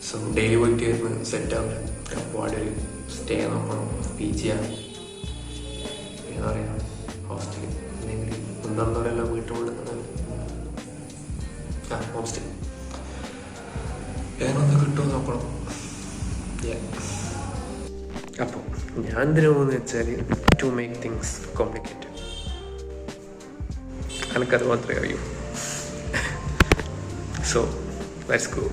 So daily പോയിട്ട് വരുന്ന സെറ്റാവില്ല. അപ്പോൾ അവിടെ ഒരു സ്റ്റേ നോക്കണം, പി ജി ആണ്, എന്താ പറയുക, ഹോസ്റ്റൽ അല്ലെങ്കിൽ ഒന്നെല്ലാം വീട്ടുള്ളിൽ ഹോം സ്റ്റേ വേറൊന്ന് കിട്ടുമോ നോക്കണം. അപ്പോൾ ഞാൻ എന്തിനു പോകുന്നത് വെച്ചാൽ ടു മേക്ക് തിങ്സ് കോംപ്ലിക്കേറ്റഡ്. എനിക്കത് മാത്രമേ അറിയൂ. So let's go.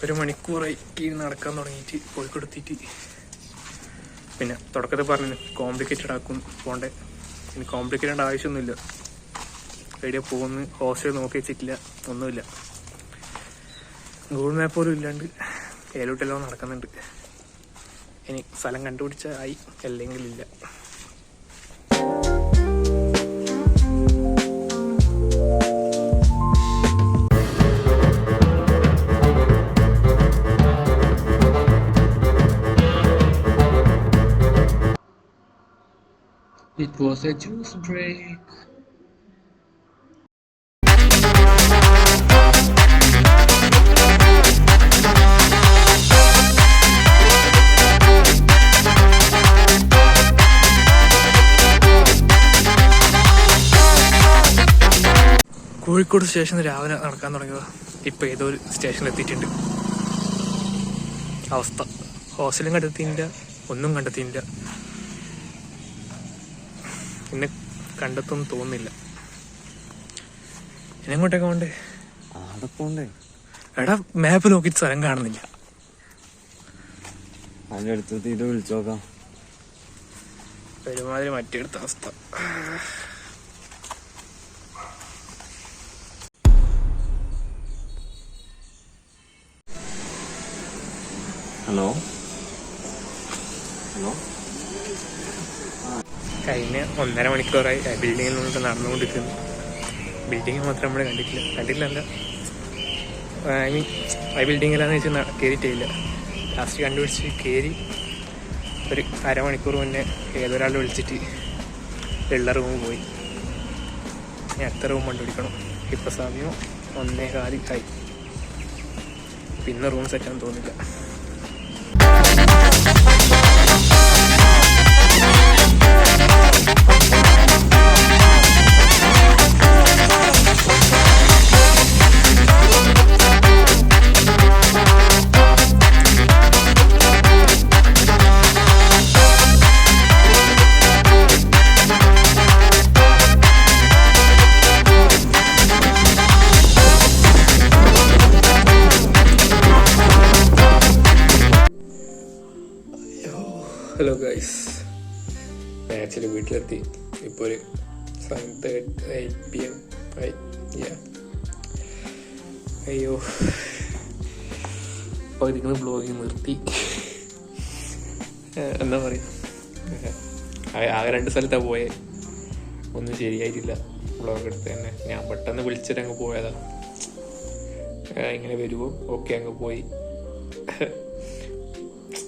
ഒരു മണിക്കൂറായി നടക്കാൻ തുടങ്ങിയിട്ട് കോഴിക്കോട് എത്തിയിട്ട്. പിന്നെ തുടക്കത്തിൽ പറഞ്ഞു കോംപ്ലിക്കേറ്റഡ് ആക്കും പോണ്ടേ. ഇനി കോംപ്ലിക്കേറ്റഡ് ആവശ്യമൊന്നുമില്ല. എവിടെയാ പോകുന്നു, ഹോസ്റ്റൽ നോക്കി വെച്ചിട്ടില്ല, ഒന്നുമില്ല. ഗൂഗിൾ മാപ്പ് പോലും ഇല്ലാണ്ട് ഏലോട്ടെല്ലാം നടക്കുന്നുണ്ട്. ഇനി സ്ഥലം കണ്ടുപിടിച്ചാൽ ആയി, അല്ലെങ്കിൽ ഇല്ല. It was a juice break. Kozhikode സ്റ്റേഷനിൽ രാവിലെ നടക്കാൻ തുടങ്ങിയത്. ഇപ്പോൾ ഏതോ ഒരു സ്റ്റേഷനിൽ എത്തിയിട്ടുണ്ട്. അവസ്ഥ ഹോസ്റ്റലും കണ്ടെത്തിയില്ല, ഒന്നും കണ്ടെത്തിയില്ല. എന്നെ കണ്ടെത്തും തോന്നുന്നില്ല. എങ്ങോട്ടൊക്കെ പോണ്ടേ? എടാ മാപ്പ് നോക്കിയിട്ട് സ്ഥലം കാണുന്നില്ല. അതിൻ്റെ അടുത്തെത്തിയിട്ട് വിളിച്ചോക്കാം. ഒരുമാതിരി മറ്റെടുത്ത അവസ്ഥ. ഹലോ ഹലോ കഴിഞ്ഞ 1.5 മണിക്കൂറായി ബിൽഡിങ്ങിലൂടെ നടന്നുകൊണ്ടിരിക്കുന്നു. ബിൽഡിങ് മാത്രം നമ്മൾ കണ്ടിട്ടില്ല. ഐ മീൻ ആ ബിൽഡിങ്ങിലാന്ന് വെച്ചാൽ കയറിയിട്ടില്ല. ലാസ്റ്റ് കണ്ടുപിടിച്ച് കയറി ഒരു അരമണിക്കൂർ മുന്നേ ഏതൊരാൾ വിളിച്ചിട്ട് ഉള്ള റൂം പോയി. ഇനി അടുത്ത റൂം കണ്ടുപിടിക്കണം. ഇപ്പം സമയം 1:15 ആയി. പിന്നെ റൂം സെറ്റാന്ന് തോന്നില്ല. ഹലോ ഗൈസ്, ഞാൻ ആക്ച്വലി വീട്ടിലെത്തി. ഇപ്പോൾ ഒരു 7:38 PM ആയി. അയ്യോ, അപ്പോൾ ഇതിങ്ങനെ ബ്ലോഗിങ് നിർത്തി. എന്താ പറയുക, ആകെ 2 സ്ഥലത്താണ് പോയത്. ഒന്നും ശരിയായിട്ടില്ല. ബ്ലോഗ് എടുത്ത് തന്നെ ഞാൻ പെട്ടെന്ന് വിളിച്ചിട്ട് അങ്ങ് പോയതാ. ഇങ്ങനെ വരുമോ, ഓക്കെ അങ്ങ് പോയി.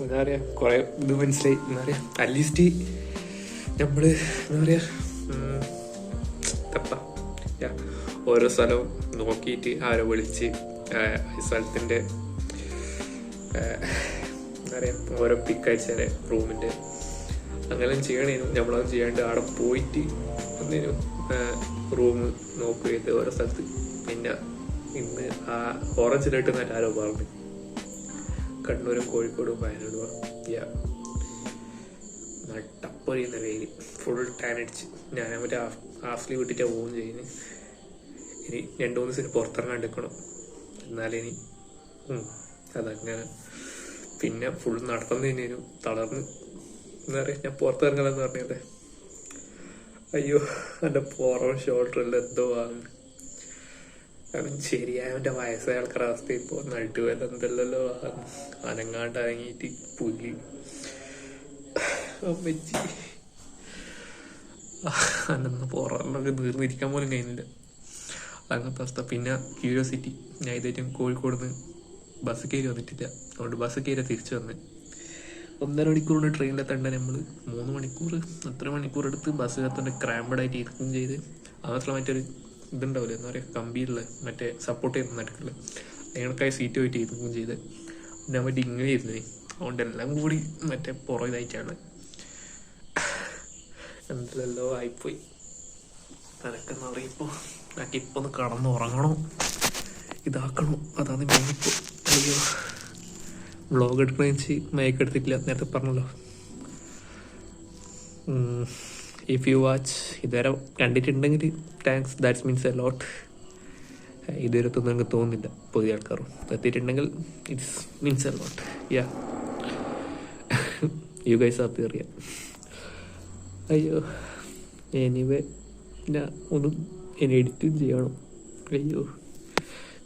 എന്താ പറയുക, കുറേ ഇത് മനസ്സിലായി. എന്താ പറയുക, അറ്റ്ലീസ്റ്റ് നമ്മൾ എന്താ പറയുക ഓരോ സ്ഥലവും നോക്കിയിട്ട് ആരോ വിളിച്ച് ഈ സ്ഥലത്തിൻ്റെ എന്താ പറയുക ഓരോ പിക്ക് അയച്ചാൽ റൂമിൻ്റെ അങ്ങനെ ചെയ്യണേനും നമ്മളത് ചെയ്യാണ്ട് അവിടെ പോയിട്ട് ഒന്നിനും റൂം നോക്കുകയത് ഓരോ സ്ഥലത്ത്. പിന്നെ ഇന്ന് ആ ഓറഞ്ച് ലൈറ്റ് എന്നിട്ട് ആരോ പറഞ്ഞു കണ്ണൂരും കോഴിക്കോടും വയനാടും. നട്ടപ്പൊരിയുന്ന വെയിൽ, ഫുൾ ടാൻ അടിച്ച്. ഞാൻ മറ്റേ ഹാഫ് സ്ലീവ് ഇട്ടിട്ടാണ് പോകും ചെയ്യുന്നത്. ഇനി 2-3 ദിവസം പുറത്തിറങ്ങാൻ എടുക്കണം. എന്നാലിനി അതങ്ങനെ പിന്നെ ഫുൾ നടത്തുന്നതിനും തളർന്ന് എന്താ പറയുക, ഞാൻ പുറത്തിറങ്ങലെന്ന് പറഞ്ഞത്. അയ്യോ, എൻ്റെ പുറം ഷോൾഡറിൽ എന്തോ ആണ്. കാരണം ശരിയായ എൻ്റെ വയസ്സായ ആൾക്കാരുടെ അവസ്ഥ ഇപ്പോൾ നടുവേല എന്തല്ലോ അനങ്ങാണ്ട് അനങ്ങിയിട്ട് പുലി അമ്മച്ചി അനന്ന് പുറമൊക്കെ നീർന്നിരിക്കാൻ പോലും കഴിയുന്നില്ല. അങ്ങനത്തെ അവസ്ഥ. പിന്നെ ക്യൂരിയോസിറ്റി, ഞാൻ ഇതായിട്ടും കോഴിക്കോട് നിന്ന് ബസ് കയറി വന്നിട്ടില്ല. അതുകൊണ്ട് ബസ് കയറി തിരിച്ചു വന്ന് 1.5 മണിക്കൂറിൻ്റെ ട്രെയിനിലെത്തേണ്ട നമ്മൾ 3 മണിക്കൂർ എത്ര മണിക്കൂർ എടുത്ത് ബസ് കത്തുകൊണ്ട് ക്രാമ്പഡായിട്ട് ഇരിക്കുകയും ചെയ്ത് മാത്രം മറ്റൊരു ഇതുണ്ടാവില്ല എന്താ പറയുക കമ്പിയുള്ള മറ്റേ സപ്പോർട്ട് ചെയ്യുന്ന നടക്കില്ല അതിനൊക്കെ സീറ്റ് പോയിട്ട് ഇരിക്കുകയും ചെയ്ത് പിന്നെ മറ്റേ ഇങ്ങനെ ഇരുന്നേ അതുകൊണ്ട് എല്ലാം കൂടി മറ്റേ പുറകിലായിട്ടാണ് എന്തെല്ലോ ആയിപ്പോയി തലക്കെന്ന് പറയുമ്പോൾ ഇപ്പൊ ഒന്ന് കടന്ന് ഉറങ്ങണോ ഇതാക്കണോ അതാണ് മെയിനിപ്പോൾ. അയ്യോ വ്ളോഗ് എടുക്കണമെന്ന് വെച്ച് മയക്കെടുത്തിട്ടില്ല നേരത്തെ പറഞ്ഞല്ലോ. ഇഫ് യു വാച്ച് ഇതുവരെ കണ്ടിട്ടുണ്ടെങ്കിൽ thanks, that's means a lot. ഇതുവരെ എത്തുന്ന എനിക്ക് തോന്നുന്നില്ല പുതിയ ആൾക്കാരും എത്തിയിട്ടുണ്ടെങ്കിൽ it's means a lot. Yeah you guys are അറിയാം. അയ്യോ എനിവേ ഞാൻ ഒന്ന് എഡിറ്റും ചെയ്യണം. അയ്യോ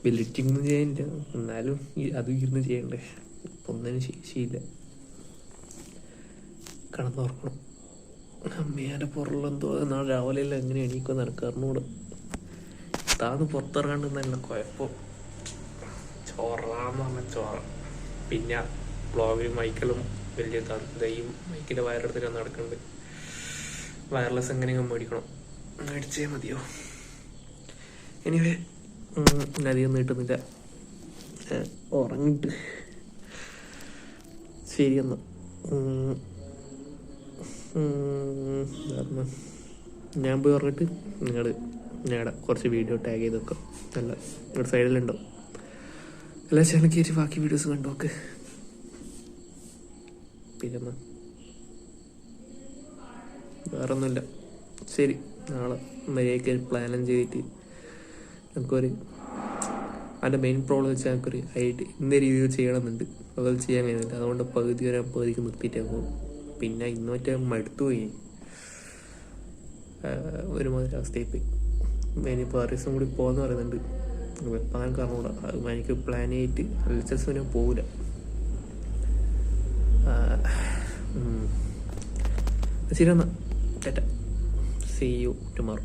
എഡിറ്റിങ്ങൊന്നും ചെയ്യാനില്ല, എന്നാലും അത് ഇരുന്ന് ചെയ്യണ്ടേ, ഒന്നിനും ശേഷിയില്ല. കടന്നുറക്കണം. അമ്മേൻ്റെ പുറലെന്തോ നാളെ രാവിലെ എങ്ങനെ എണീക്കോ നടക്കാറിനോട് താന്ന് പുറത്തിറങ്ങാണ്ട് നല്ല കുഴപ്പം. ചോറാന്ന് പറഞ്ഞാൽ ചോറ. പിന്നെ ബ്ലോഗിലും മൈക്കലും വലിയ ദൈവം മൈക്കിൻ്റെ വയറെടുത്തിട്ട് നടക്കുന്നുണ്ട്. വയർലെസ് എങ്ങനെയെങ്കിലും മേടിക്കണം, മേടിച്ചേ മതിയോ. എനിവേ അധികം നീട്ടുന്നില്ല, ഉറങ്ങിട്ട് ശരി എന്നാ. ഞാൻ പോയി ഉറങ്ങിട്ട് നിങ്ങൾ ഞങ്ങളുടെ കുറച്ച് വീഡിയോ ടാഗ് ചെയ്ത് വെക്കാം. അല്ല നിങ്ങളുടെ സൈഡിലുണ്ടോ എല്ലാ ചാനൽ കയറ്റി ബാക്കി വീഡിയോസ് കണ്ടോക്ക്. പിന്നെ വേറൊന്നുമില്ല. ശരി, നാളെ മര്യാദയ്ക്ക് പ്ലാനും ചെയ്തിട്ട് നമുക്കൊരു അതിൻ്റെ മെയിൻ പ്രോബ്ലം വെച്ചാൽ നമുക്കൊരു ഇന്ന രീതിയിൽ ചെയ്യണമെന്നുണ്ട്, അത് ചെയ്യാൻ കഴിയുന്നില്ല. അതുകൊണ്ട് പകുതിക്ക് നിർത്തിയിട്ടേ പോകും. പിന്നെ ഇന്ന് മറ്റേ മടുത്തു പോയി, ഒരുമാതിരി അവസ്ഥയിൽ പോയി. ഇനിയിപ്പോൾ 6 ദിവസം കൂടി പോകാമെന്ന് പറയുന്നുണ്ട്. എപ്പോൾ അങ്ങനെ കാരണമില്ല, അത് എനിക്ക് പ്ലാൻ ചെയ്തിട്ട് അൽച്ചസിന് പോകില്ല. ശരി എന്നാൽ ടാറ്റ, സീ യു ടുമോറോ.